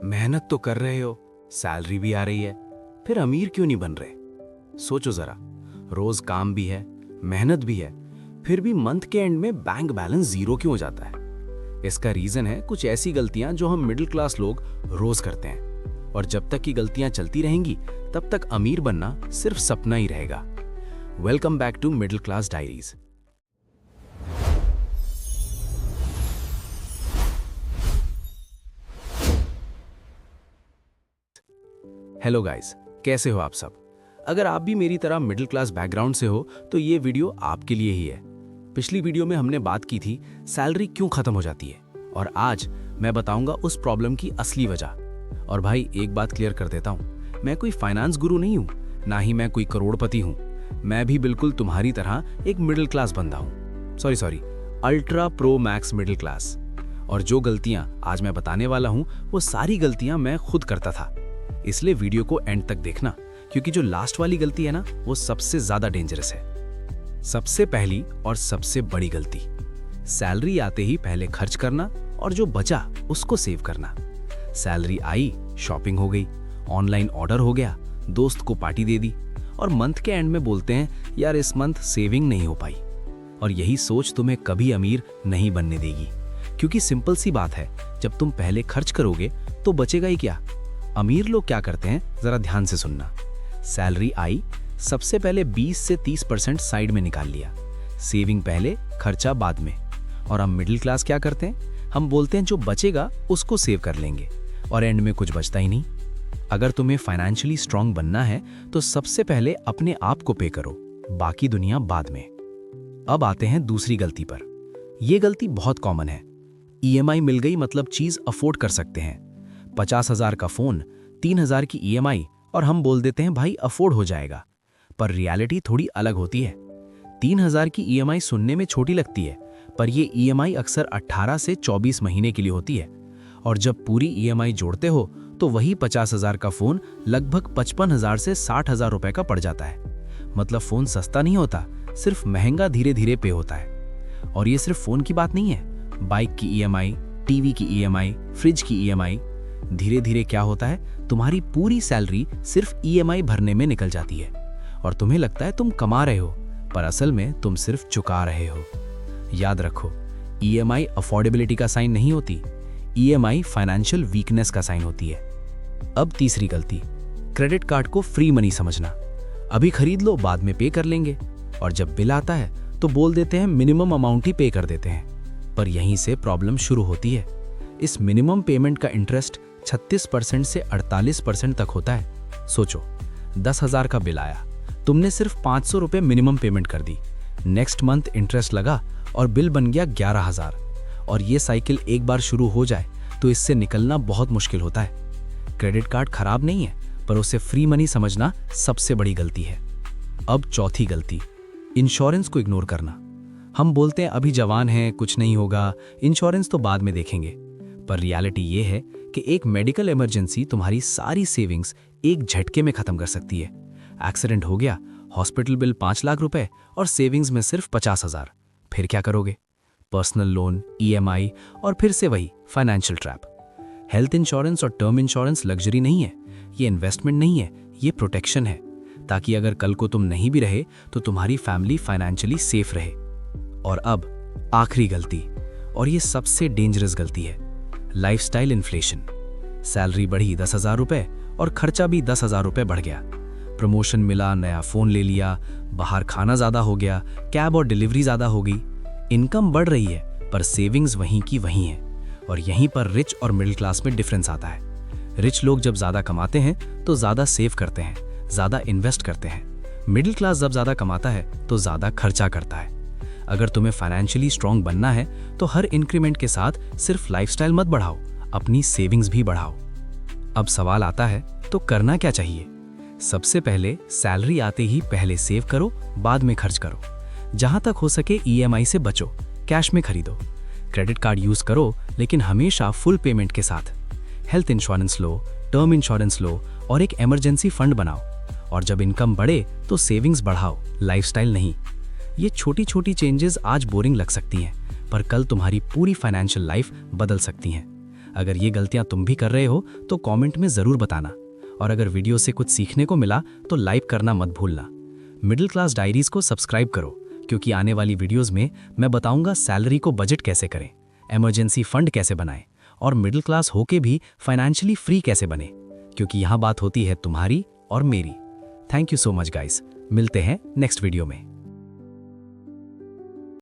मेहनत तो कर रहे हो, सैलरी भी आ रही है, फिर अमीर क्यों नहीं बन रहे? सोचो जरा, रोज काम भी है, मेहनत भी है, फिर भी मंथ के एंड में बैंक बैलेंस जीरो क्यों हो जाता है? इसका रीजन है कुछ ऐसी गलतियां जो हम मिडिल क्लास लोग रोज करते हैं, और जब तक की गलतियां चलती रहेंगी तब तक अमीर बनना सिर्फ सपना ही रहेगा। Welcome back to middle class diaries. Hello guys, कैसे हो आप सब? अगर आप भी मेरी तरह मिडिल क्लास बैकग्राउंड से हो तो ये वीडियो आपके लिए ही है। पिछली वीडियो में हमने बात की थी सैलरी क्यों खत्म हो जाती है, और आज मैं बताऊंगा उस प्रॉब्लम की असली वजह। और भाई एक बात क्लियर कर देता हूं, मैं कोई फाइनेंस गुरु नहीं हूं, ना ही मैं कोई करोड़पति हूं। मैं भी बिल्कुल तुम्हारी तरह एक मिडिल क्लास बंदा हूं। Sorry, ultra pro max middle class. और जो गलतियां आज मैं बताने वाला हूं वो सारी गलतियां मैं खुद करता था। इसलिए वीडियो को एंड तक देखना, क्योंकि जो लास्ट वाली गलती है ना, वो सबसे ज्यादा डेंजरस है। सबसे पहली और सबसे बड़ी गलती, सैलरी आते ही पहले खर्च करना और जो बचा उसको सेव करना। सैलरी आई, शॉपिंग हो गई, ऑनलाइन ऑर्डर हो गया, दोस्त को पार्टी दे दी, और मंथ के एंड में बोलते हैं यार इस मंथ सेविंग नहीं हो पाई। और यही सोच तुम्हें कभी अमीर नहीं बनने देगी, क्योंकि सिंपल सी बात है, जब तुम पहले खर्च करोगे तो बचेगा ही क्या? अमीर लोग क्या करते हैं, जरा ध्यान से सुनना। सैलरी आई, सबसे पहले 20 से 30% साइड में निकाल लिया, सेविंग पहले, खर्चा बाद में। और हम मिडिल क्लास क्या करते हैं, हम बोलते हैं जो बचेगा उसको सेव कर लेंगे, और एंड में कुछ बचता ही नहीं। अगर तुम्हें फाइनेंशियली स्ट्रांग बनना है तो सबसे पहले अपने आप को पे करो, बाकी दुनिया बाद में। अब आते हैं दूसरी गलती पर। यह गलती बहुत कॉमन है। ईएमआई मिल गई मतलब चीज अफोर्ड कर सकते हैं। 50,000 का फोन, 3,000 की ईएमआई, और हम बोल देते हैं भाई अफोर्ड हो जाएगा। पर रियलिटी थोड़ी अलग होती है। 3,000 की ईएमआई सुनने में छोटी लगती है, पर ये ईएमआई अक्सर 18 से 24 महीने के लिए होती है। और जब पूरी ईएमआई जोड़ते हो तो वही 50,000 का फोन लगभग 55,000 से 60,000 रुपए का पड़ जाता है। मतलब फोन सस्ता नहीं होता, सिर्फ महंगा धीरे धीरे पे होता है। और ये सिर्फ फोन की बात नहीं है, बाइक की ईएमआई, टीवी की ईएमआई, फ्रिज की ईएमआई। धीरे धीरे क्या होता है, तुम्हारी पूरी सैलरी सिर्फ ईएमआई भरने में निकल जाती है, और तुम्हें लगता है तुम कमा रहे हो, पर असल में तुम सिर्फ चुका रहे हो। याद रखो, ईएमआई अफोर्डेबिलिटी का साइन नहीं होती, ईएमआई फाइनेंशियल वीकनेस का साइन होती है। अब तीसरी गलती, क्रेडिट कार्ड को फ्री मनी समझना। अभी खरीद लो, बाद में पे कर लेंगे, और जब बिल आता है तो बोल देते हैं मिनिमम अमाउंट ही पे कर देते हैं। पर यहीं से प्रॉब्लम शुरू होती है। इस मिनिमम पेमेंट का इंटरेस्ट 36% से 48% तक होता है। सोचो, 10,000 का बिल आया, तुमने सिर्फ 500 रुपए मिनिमम पेमेंट कर दी, नेक्स्ट मंथ इंटरेस्ट लगा और बिल बन गया 11,000। और ये साइकिल एक बार शुरू हो जाए तो इससे निकलना बहुत मुश्किल होता है। क्रेडिट कार्ड खराब नहीं है, पर उसे फ्री मनी समझना सबसे बड़ी गलती है। अब चौथी गलती, इंश्योरेंस को इग्नोर करना। हम बोलते हैं अभी जवान हैं, कुछ नहीं होगा, इंश्योरेंस तो बाद में देखेंगे। पर रियलिटी ये है कि एक मेडिकल इमरजेंसी तुम्हारी सारी सेविंग्स एक झटके में खत्म कर सकती है। एक्सीडेंट हो गया, हॉस्पिटल बिल 5 लाख रुपए और सेविंग्स में सिर्फ 50,000। फिर क्या करोगे? पर्सनल लोन, ईएमआई, और फिर से वही फाइनेंशियल ट्रैप। हेल्थ इंश्योरेंस और टर्म इंश्योरेंस लग्जरी नहीं है, ये इन्वेस्टमेंट नहीं है, ये प्रोटेक्शन है, ताकि अगर कल को तुम नहीं भी रहे तो तुम्हारी फैमिली फाइनेंशियली सेफ रहे। और अब आखिरी गलती, और ये सबसे डेंजरस गलती है, लाइफस्टाइल इन्फ्लेशन। सैलरी बढ़ी 10,000 रुपए और खर्चा भी 10,000 रुपए बढ़ गया। प्रमोशन मिला, नया फोन ले लिया, बाहर खाना ज्यादा हो गया, कैब और डिलीवरी ज्यादा हो गई। इनकम बढ़ रही है पर सेविंग्स वहीं की वहीं है। और यहीं पर रिच और मिडिल क्लास में डिफरेंस आता है। रिच लोग जब ज्यादा कमाते हैं तो ज्यादा सेव करते हैं, ज्यादा इन्वेस्ट करते हैं। मिडिल क्लास जब ज्यादा कमाता है तो ज्यादा खर्चा करता है। अगर तुम्हें फाइनेंशियली स्ट्रांग बनना है तो हर इंक्रीमेंट के साथ सिर्फ लाइफस्टाइल मत बढ़ाओ, अपनी सेविंग्स भी बढ़ाओ। अब सवाल आता है, तो करना क्या चाहिए? सबसे पहले सैलरी आते ही पहले सेव करो, बाद में खर्च करो। जहां तक हो सके ईएमआई से बचो, कैश में खरीदो। क्रेडिट कार्ड यूज करो, लेकिन हमेशा फुल पेमेंट के साथ। हेल्थ इंश्योरेंस लो, टर्म इंश्योरेंस लो, और एक इमरजेंसी फंड बनाओ। और जब इनकम बढ़े तो सेविंग्स बढ़ाओ, लाइफस्टाइल नहीं। ये छोटी छोटी चेंजेस आज बोरिंग लग सकती हैं, पर कल तुम्हारी पूरी फाइनेंशियल लाइफ बदल सकती हैं। अगर ये गलतियां तुम भी कर रहे हो तो कमेंट में ज़रूर बताना। और अगर वीडियो से कुछ सीखने को मिला तो लाइक करना मत भूलना। मिडिल क्लास डायरीज को सब्सक्राइब करो, क्योंकि आने वाली वीडियोस में मैं बताऊंगा सैलरी को बजट कैसे करें, इमरजेंसी फंड कैसे बनाएं और मिडिल क्लास होके भी फाइनेंशियली फ्री कैसे बने, क्योंकि यहाँ बात होती है तुम्हारी और मेरी। Thank you so much guys, मिलते हैं नेक्स्ट वीडियो में।